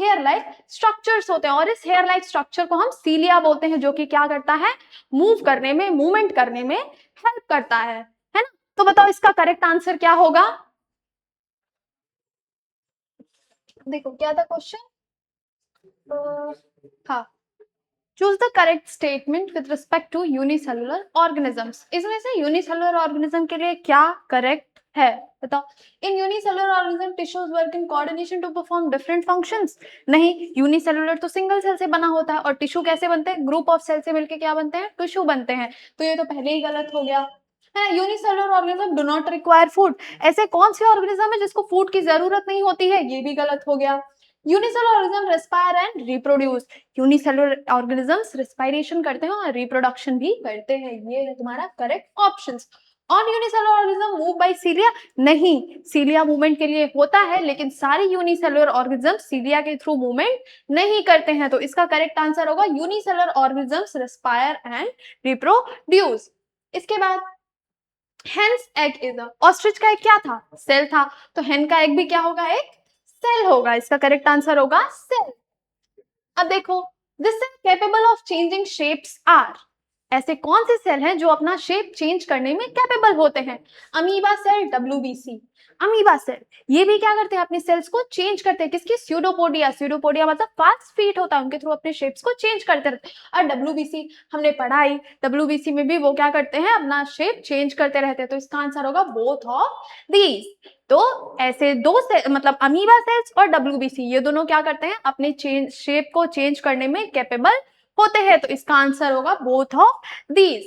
hair like structures होते हैं और इस hair like structure को हम cilia बोलते हैं, जो कि क्या करता है, मूव करने में, मूवमेंट करने में हेल्प करता है ना. तो बताओ इसका करेक्ट आंसर क्या होगा. देखो क्या था क्वेश्चन. हाँ, choose the correct statement with respect to unicellular organisms. इसमें से यूनिसेलुलर ऑर्गेनिज्म के लिए क्या करेक्ट है, बताओ. In unicellular organism tissues work in coordination to perform different functions. नहीं, यूनिसेलुलर तो सिंगल सेल से बना होता है और टिश्यू कैसे बनते हैं, ग्रुप ऑफ सेल से मिलकर क्या बनते हैं, टिश्यू बनते हैं. तो ये तो पहले ही गलत हो गया है. Unicellular organism do not require food. ऐसे कौन से ऑर्गेनिज्म है जिसको फूड की जरूरत नहीं होती है, ये भी गलत हो गया. Unicellular organism respire and reproduce. Unicellular organisms respiration करते हैं और रिप्रोडक्शन भी करते हैं. ये है तुम्हारा correct options. On unicellular organism move by cilia. नहीं, सीलिया मूवमेंट के लिए होता है, लेकिन सारे यूनिसेलुलर ऑर्गेनिज्म सीलिया के थ्रू मूवमेंट नहीं करते हैं. तो इसका करेक्ट आंसर होगा unicellular organisms respire and reproduce. इसके बाद hen's egg is a. Ostrich का एग क्या था, सेल था, तो हेन का एग भी क्या होगा, एक सेल होगा. इसका करेक्ट आंसर होगा सेल. अब देखो, this cell capable of changing shapes are. ऐसे कौन से सेल हैं जो अपना शेप चेंज करने में कैपेबल होते हैं. Amoeba cell, WBC. Amoeba cell ये भी क्या करते हैं, अपने सेल्स को चेंज करते हैं. किसकी, स्यूडोपोडिया. स्यूडोपोडिया मतलब फास्ट फीट होता है, उनके थ्रू अपने शेप्स को चेंज करते रहते हैं. और डब्ल्यूबीसी हमने पढ़ाई, डब्ल्यूबीसी में भी वो क्या करते हैं, अपना शेप चेंज करते रहते हैं. तो इसका आंसर होगा बोथ ऑफ दीज. तो ऐसे दो से मतलब अमीबा सेल्स और डब्ल्यूबीसी ये दोनों क्या करते हैं, अपने शेप को चेंज करने में कैपेबल होते हैं. तो इसका आंसर होगा बोथ ऑफ दीज.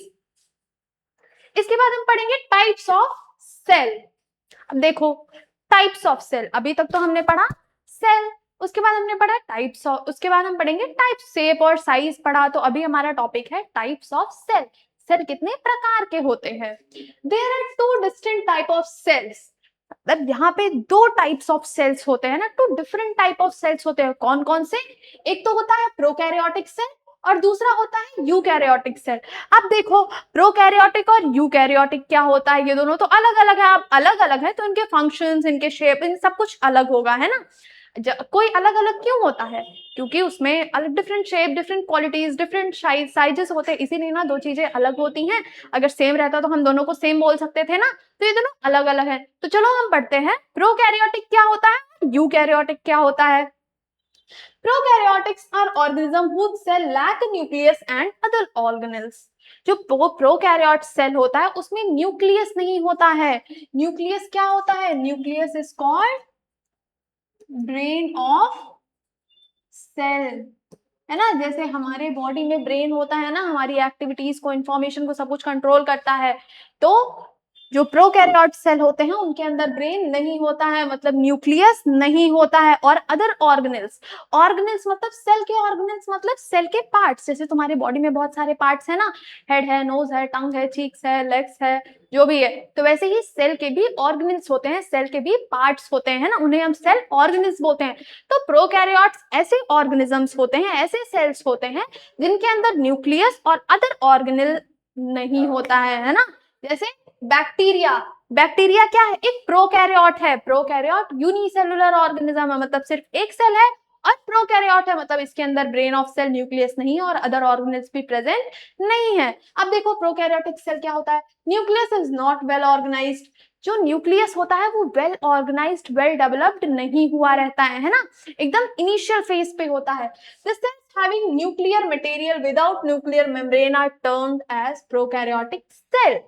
इसके बाद हम पढ़ेंगे टाइप्स ऑफ सेल. अब देखो टाइप्स ऑफ सेल, अभी तक तो हमने पढ़ा सेल, उसके बाद हमने पढ़ा टाइप्स ऑफ, उसके बाद हम पढ़ेंगे टाइप, शेप और साइज पढ़ा. तो अभी हमारा टॉपिक है टाइप्स ऑफ सेल. सेल कितने प्रकार के होते हैं. There are two distinct type of cells. मतलब यहाँ पे दो टाइप्स ऑफ सेल्स होते हैं ना, two different type of cells होते हैं. कौन कौन से, एक तो होता है प्रोकैरियोटिक सेल और दूसरा होता है यूकैरियोटिक सेल. अब देखो प्रोकैरियोटिक और यूकैरियोटिक क्या होता है, ये दोनों तो अलग अलग है. अब अलग अलग है तो इनके फंक्शंस, इनके शेप, इन सब कुछ अलग होगा, है ना. कोई अलग अलग क्यों होता है, क्योंकि उसमें अलग different shape, different qualities, different sizes होते हैं, इसीलिए ना दो चीजें अलग होती हैं. अगर सेम रहता तो हम दोनों को सेम बोल सकते थे ना. तो ये दोनों अलग अलग है. तो चलो हम पढ़ते हैं प्रोकैरियोटिक क्या होता है, यूकैरियोटिक क्या होता है. Prokaryotics are organisms whose cell lack a nucleus and other organelles. जो प्रोकैरियोट सेल होता है उसमें न्यूक्लियस नहीं होता है. न्यूक्लियस क्या होता है, nucleus is called brain of cell, है ना. जैसे हमारे बॉडी में ब्रेन होता है ना, हमारी एक्टिविटीज को, इंफॉर्मेशन को, सब कुछ कंट्रोल करता है. तो जो प्रोकैरियोट सेल होते हैं उनके अंदर ब्रेन नहीं होता है, मतलब न्यूक्लियस नहीं होता है. और अदर ऑर्गेनेल्स, ऑर्गेनेल्स मतलब सेल के ऑर्गेनेल्स मतलब सेल के पार्ट्स. जैसे तुम्हारे बॉडी में बहुत सारे पार्ट्स है ना, हेड है, नोज है, टंग है, चीक्स है, लेग्स है, जो भी है, तो वैसे ही सेल के भी ऑर्गेनेल्स होते हैं, सेल के भी पार्ट्स होते हैं ना, उन्हें हम सेल ऑर्गेनेल्स बोलते हैं. तो प्रोकैरियोट्स ऐसे ऑर्गेनिजम्स होते हैं, ऐसे सेल्स होते हैं जिनके अंदर न्यूक्लियस और अदर ऑर्गेनेल नहीं होता है ना. जैसे बैक्टीरिया, बैक्टीरिया क्या है, एक प्रोकैरियोट है. प्रोकैरियोट यूनिसेलुलर ऑर्गेनिज्म है, मतलब सिर्फ एक सेल है. और प्रोकैरियोट है मतलब इसके अंदर ब्रेन ऑफ सेल, न्यूक्लियस नहीं है और अदर ऑर्गेनेल्स भी प्रेजेंट नहीं है. अब देखो प्रोकैरियोटिक सेल क्या होता है, nucleus is not well organised. जो न्यूक्लियस होता है वो वेल ऑर्गेनाइज्ड, वेल डेवलप्ड नहीं हुआ रहता है ना, एकदम इनिशियल फेज पे होता है। The cells having nuclear material without nuclear membrane are termed as prokaryotic cell.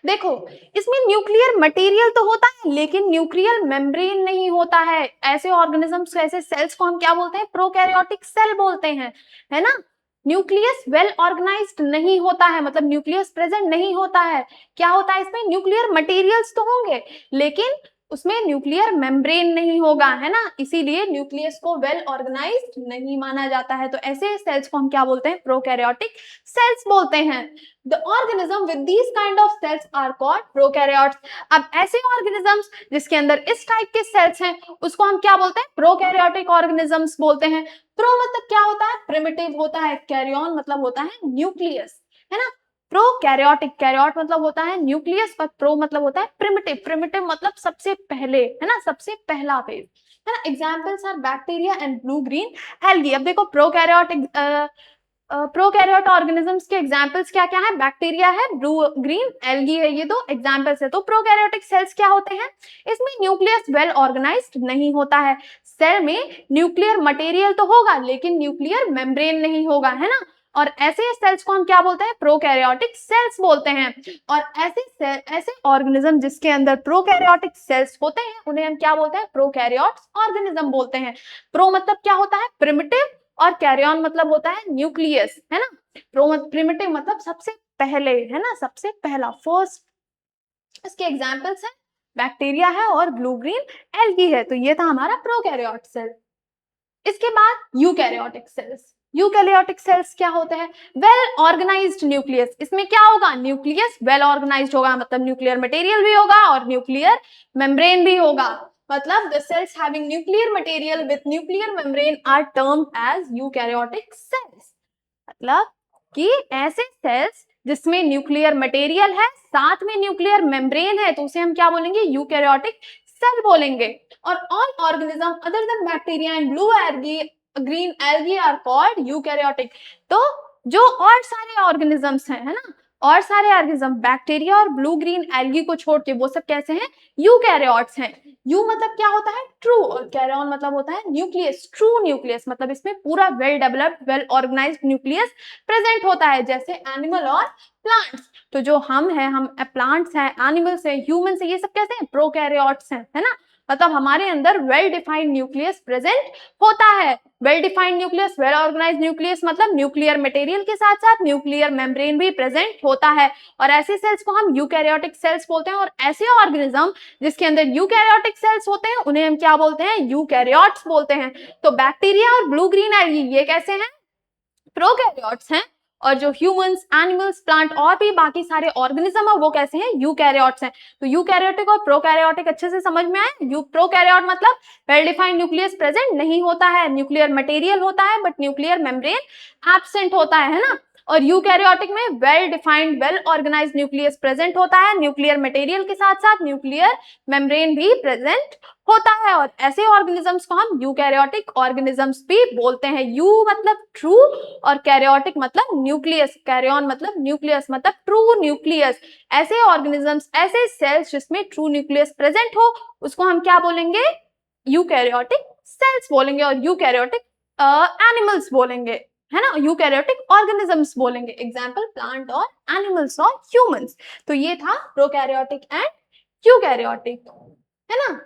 देखो, इसमें न्यूक्लियर मटेरियल तो होता है लेकिन न्यूक्लियर मेम्ब्रेन नहीं होता है। ऐसे ऑर्गेनिजम्स, ऐसे सेल्स को हम क्या बोलते हैं? प्रोकैरियोटिक सेल बोलते हैं, है ना। न्यूक्लियस वेल ऑर्गेनाइज्ड नहीं होता है, मतलब न्यूक्लियस प्रेजेंट नहीं होता है। क्या होता है इसमें? न्यूक्लियर मटेरियल्स तो होंगे लेकिन उसमें न्यूक्लियर मेम्ब्रेन नहीं होगा, है ना, इसीलिए न्यूक्लियस को वेल ऑर्गेनाइज्ड नहीं माना जाता है। तो ऐसे सेल्स को हम क्या बोलते हैं? प्रोकैरियोटिक सेल्स बोलते हैं। The organism with these kind of cells are called prokaryotes. अब ऐसे organisms जिसके अंदर इस टाइप के सेल्स हैं उसको हम क्या बोलते हैं? प्रोकैरियोटिक organisms बोलते हैं। प्रो मतलब क्या होता है? प्रिमिटिव होता है। कैरियन मतलब होता है न्यूक्लियस, है ना। प्रोकैरियोटिक, कैरियोट मतलब होता है न्यूक्लियस, पर प्रो मतलब होता है प्रिमिटिव। प्रिमिटिव मतलब सबसे पहले, है ना, सबसे पहला फेज, है ना। Examples are bacteria and blue green algae. अब देखो प्रोकैरियोटिक प्रोकैरियोट ऑर्गेनिजम्स के एग्जांपल्स क्या क्या है? बैक्टीरिया है, ब्लू ग्रीन एल्गी है, ये दो एग्जांपल्स है। तो प्रोकैरियोटिक सेल्स क्या होते हैं? इसमें न्यूक्लियस वेल ऑर्गेनाइज्ड नहीं होता है। सेल में न्यूक्लियर मटेरियल तो होगा लेकिन न्यूक्लियर मेम्ब्रेन नहीं होगा, है ना। और ऐसे सेल्स को हम क्या बोलते हैं? प्रोकैरियोटिक सेल्स बोलते हैं। और ऐसे ऑर्गेनिज्म जिसके अंदर प्रोकैरियोटिक सेल्स होते हैं उन्हें हम क्या बोलते हैं? प्रोकैरियोट्स ऑर्गेनिज्म बोलते हैं। प्रो मतलब क्या होता है? प्रिमिटिव, और कैरियन मतलब होता है न्यूक्लियस, है ना। प्रिमिटिव मतलब सबसे पहले, है ना, सबसे पहला, फर्स्ट। इसके एग्जांपल्स हैं बैक्टीरिया है और ब्लू ग्रीन एल्गी है। तो ये था हमारा प्रोकैरियोट सेल। इसके बाद यूकैरियोटिक सेल्स। यूकैरियोटिक सेल्स क्या होते हैं? Well organised nucleus. इसमें क्या होगा? न्यूक्लियस वेल ऑर्गेनाइज्ड होगा, मतलब न्यूक्लियर मटेरियल भी होगा और न्यूक्लियर मेम्ब्रेन भी होगा। मतलब the cells having nuclear material with nuclear membrane are termed as eukaryotic cells। मतलब कि ऐसे सेल्स जिसमें न्यूक्लियर मटेरियल है साथ में न्यूक्लियर मेम्ब्रेन है तो उसे हम क्या बोलेंगे? यूकैरियोटिक सेल बोलेंगे। और all organism other than bacteria and blue algae, green algae are called eukaryotic. तो जो और सारे ऑर्गेनिजम्स हैं, है ना, और सारे ऑर्गेनिज्म बैक्टीरिया और ब्लू ग्रीन एल्गी को छोड़ के वो सब कैसे हैं? यूकैरियोट्स हैं। यू मतलब क्या होता है? ट्रू, और कैरियन मतलब होता है न्यूक्लियस, ट्रू न्यूक्लियस, मतलब इसमें पूरा well developed, well organised nucleus present होता है, जैसे एनिमल और प्लांट्स। तो जो हम हैं, हम प्लांट्स हैं, एनिमल्स हैं, ह्यूमंस हैं, ये सब कैसे हैं? प्रोकैरियोट्स हैं, है ना। मतलब हमारे अंदर वेल डिफाइंड न्यूक्लियस प्रेजेंट होता है। Well defined nucleus, well organised nucleus मतलब न्यूक्लियर मटेरियल के साथ साथ न्यूक्लियर मेम्ब्रेन भी प्रेजेंट होता है। और ऐसे सेल्स को हम यूकैरियोटिक सेल्स बोलते हैं। और ऐसे ऑर्गेनिज्म जिसके अंदर यूकैरियोटिक सेल्स होते हैं उन्हें हम क्या बोलते हैं? यूकैरियोट्स बोलते हैं। तो बैक्टीरिया और ब्लू ग्रीन एल्गी ये कैसे हैं? प्रोकैरियोट्स हैं। और जो ह्यूमंस, एनिमल्स, प्लांट और भी बाकी सारे ऑर्गेनिज्म है वो कैसे हैं? यूकैरियोट्स हैं। तो यूकैरियोटिक और प्रोकैरियोटिक अच्छे से समझ में आए? प्रोकैरियोट मतलब वेल डिफाइंड न्यूक्लियस प्रेजेंट नहीं होता है, न्यूक्लियर मटेरियल होता है बट न्यूक्लियर मेम्ब्रेन एब्सेंट होता है ना। और यूकैरियोटिक में well defined, well organised nucleus present होता है, न्यूक्लियर मटेरियल के साथ साथ न्यूक्लियर मेम्ब्रेन भी प्रेजेंट होता है। और ऐसे ऑर्गेनिजम्स को हम यूकैरियोटिक ऑर्गेनिजम्स भी बोलते हैं। यू मतलब ट्रू और कैरियोटिक मतलब न्यूक्लियस, कैरियन मतलब न्यूक्लियस, मतलब ट्रू न्यूक्लियस। ऐसे ऑर्गेनिजम्स, ऐसे सेल्स जिसमें ट्रू न्यूक्लियस प्रेजेंट हो उसको हम क्या बोलेंगे? यूकैरियोटिक सेल्स बोलेंगे। और यूकैरियोटिक एनिमल्स बोलेंगे, है ना, यूकैरियोटिक ऑर्गेनिजम्स बोलेंगे। एग्जाम्पल प्लांट और एनिमल्स और ह्यूमंस। तो ये था प्रोकैरियोटिक एंड यूकैरियोटिक, है ना।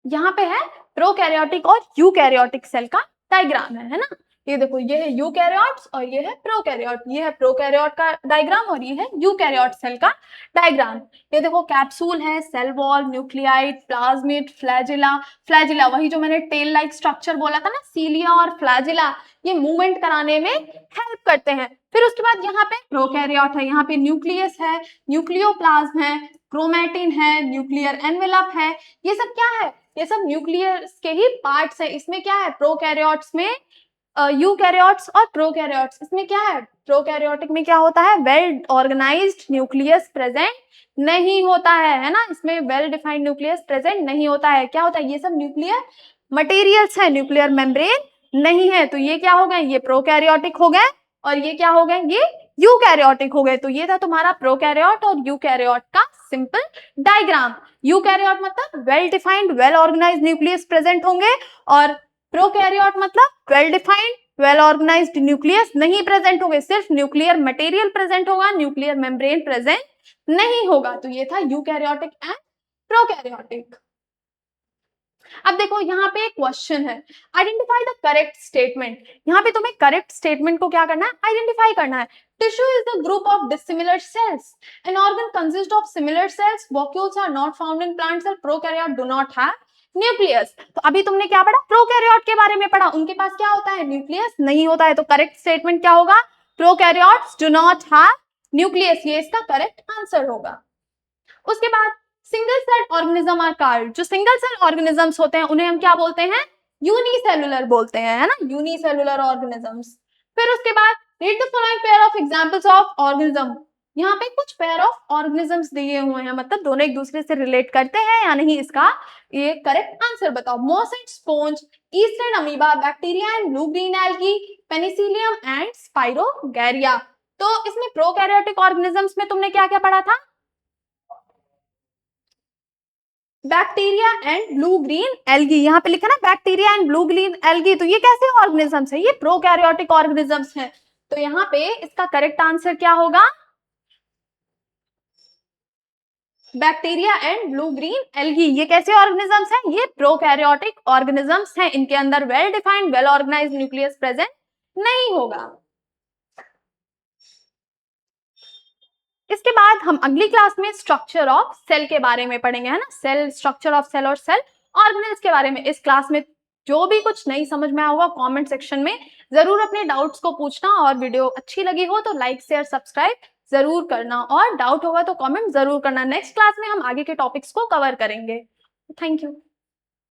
यहाँ पे है प्रोकैरियोटिक और यूकैरियोटिक सेल का डायग्राम है ना। ये देखो, ये है यूकैरियोट्स और ये है प्रोकैरियोट। ये है प्रोकैरियोट का डायग्राम और ये है यूकैरियोट सेल का डायग्राम। ये देखो, कैप्सूल है, cell wall, nucleoid, plasmid, flagella. Flagella वही जो मैंने टेल लाइक स्ट्रक्चर बोला था ना, सीलिया और फ्लैजिला, ये मूवमेंट कराने में हेल्प करते हैं। फिर उसके बाद यहाँ पे प्रोकैरियोट है, यहाँ पे न्यूक्लियस है, न्यूक्लियोप्लाज्म है, क्रोमैटिन है, न्यूक्लियर एनवेलप है। ये सब क्या है? ये सब न्यूक्लियस के ही पार्ट्स है। इसमें क्या है? प्रोकैरियोट्स में यूकैरियोट्स और प्रोकैरियोट्स, इसमें क्या है? प्रोकैरियोटिक में क्या होता है? वेल ऑर्गेनाइज्ड न्यूक्लियस प्रेजेंट नहीं होता है ना। इसमें वेल डिफाइंड न्यूक्लियस प्रेजेंट नहीं होता है। क्या होता है? ये सब न्यूक्लियर मटेरियल्स है, न्यूक्लियर मेम्ब्रेन नहीं है। तो ये क्या हो गए? ये प्रोकैरियोटिक हो गए और ये क्या हो गए? ये यूकैरियोटिक हो गए। तो ये था तुम्हारा प्रोकैरियोट और यूकैरियोट का सिंपल डायग्राम। यूकैरियोट मतलब well defined well organised nucleus present होंगे, और प्रोकैरियोट मतलब well defined well organised nucleus नहीं प्रेजेंट होंगे, सिर्फ न्यूक्लियर मटेरियल प्रेजेंट होगा, न्यूक्लियर मेम्ब्रेन प्रेजेंट नहीं होगा। तो ये था यूकैरियोटिक एंड प्रोकैरियोटिक। अब देखो यहाँ पे एक क्वेश्चन है, आइडेंटिफाई द करेक्ट स्टेटमेंट। यहाँ पे तुम्हें करेक्ट स्टेटमेंट को क्या करना है, आइडेंटिफाई करना है। Tissue is the group of dissimilar cells, an organ consist of similar cells, vacuoles are not found in plant cell, prokaryote do not have nucleus. तो अभी तुमने क्या पढ़ा, प्रोकैरियोट के बारे में पढ़ा, उनके पास क्या होता है, न्यूक्लियस नहीं होता है। तो करेक्ट स्टेटमेंट क्या होगा, prokaryotes do not have nucleus, ये इसका करेक्ट आंसर होगा। उसके बाद single cell organism are called, जो सिंगल सेल ऑर्गेनिजम्स होते हैं उन्हें हम क्या बोलते हैं, यूनिसेलुलर बोलते हैं, है ना, यूनिसेलुलर ऑर्गेनिजम्स। फिर उसके बाद read the following pair of examples of organism. यहाँ पे कुछ पेयर ऑफ ऑर्गेनिजम्स दिए हुए हैं, मतलब दोनों एक दूसरे से रिलेट करते हैं या नहीं, इसका ये करेक्ट आंसर बताओ। Moss and sponge, yeast and amoeba, bacteria and blue green algae, penicillium and spirogyra. तो इसमें प्रोकैरियोटिक ऑर्गेनिजम्स में तुमने क्या क्या पढ़ा था, bacteria and blue green algae, यहाँ पे लिखा ना bacteria and blue green algae. तो ये कैसे ऑर्गेनिजम्स है, ये प्रोकैरियोटिक ऑर्गेनिजम्स हैं। तो यहाँ पे इसका करेक्ट आंसर क्या होगा, bacteria and blue green algae. ये कैसे ऑर्गेनिजम्स हैं, ये प्रोकैरियोटिक ऑर्गेनिजम्स हैं, इनके अंदर well defined well organised nucleus present नहीं होगा। इसके बाद हम अगली क्लास में स्ट्रक्चर ऑफ सेल के बारे में पढ़ेंगे, है ना, सेल स्ट्रक्चर ऑफ सेल और सेल ऑर्गेनेल्स के बारे में। इस क्लास में जो भी कुछ नहीं समझ में आया होगा कमेंट सेक्शन में जरूर अपने डाउट्स को पूछना, और वीडियो अच्छी लगी हो तो लाइक शेयर सब्सक्राइब जरूर करना, और डाउट होगा तो कमेंट जरूर करना। नेक्स्ट क्लास में हम आगे के टॉपिक्स को कवर करेंगे। Thank you.